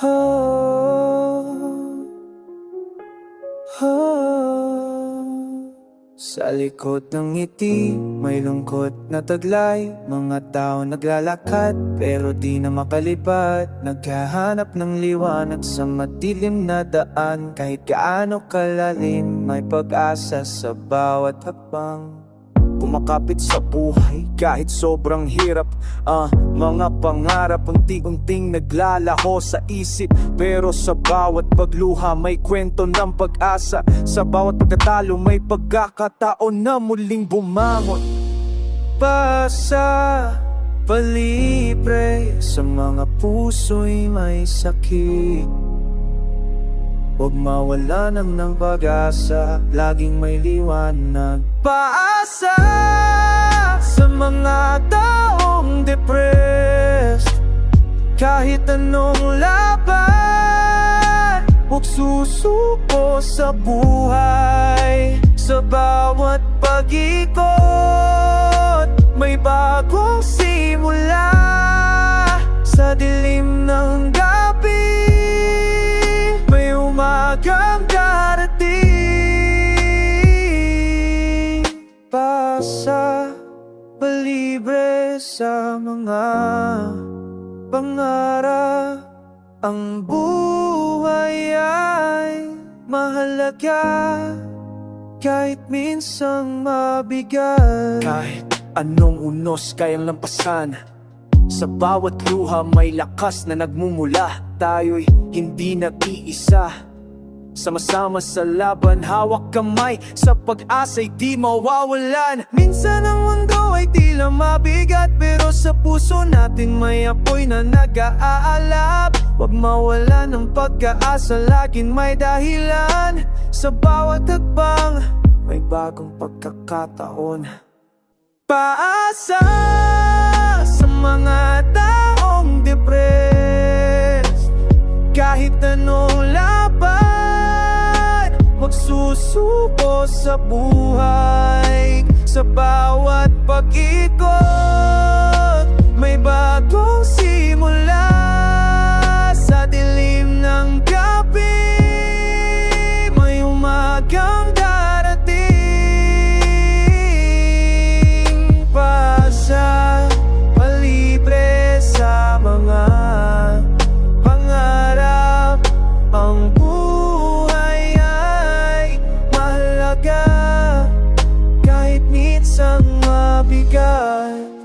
Oh, oh. Sa likod ng ngiti, may lungkot na taglay. Mga tao naglalakad, pero di na makalipad. Naghahanap ng liwanag sa madilim na daan. Kahit gaano kalalim, may pag-asa sa bawat hakbang. Kumakapit sa buhay kahit sobrang hirap. Mga pangarap unti-unting naglalaho sa isip. Pero sa bawat pagluha may kwento ng pag-asa. Sa bawat pagkatalo may pagkakataon na muling bumangon. Pasa, palibre sa mga puso'y may sakit. Huwag mawalan ng pag-asa, laging may liwanag. Paasa sa mga taong depressed. Kahit anong laban, huwag susuko sa buhay. Sa bawat pag-ikot, may bagong simula. Sa dilim ng gabi, umagang darating. Pasa, palibre sa mga pangarap. Ang buhay ay mahalaga, kahit minsang mabigat. Kahit anong unos kayang lampasan, sa bawat luha may lakas na nagmumula. Tayo'y hindi nag-iisa, sama-sama sa laban, hawak kamay. Sa pag-asa'y di mawawalan. Minsan ang mundo ay tila mabigat, pero sa puso natin may apoy na nag-aalab. Huwag mawala ng pag-asa, laging may dahilan. Sa bawat hakbang may bagong pagkakataon. Paasa sa mga taong depressed. Kahit anong laban, huwag susuko sa buhay. Sa bawat pag-ikot, may bagong simula. Sa dilim ng gabi, may umagang darating. Pasa, palibre sa mga pangarap. Ang buhay ay mahalaga, kahit minsang mabigat.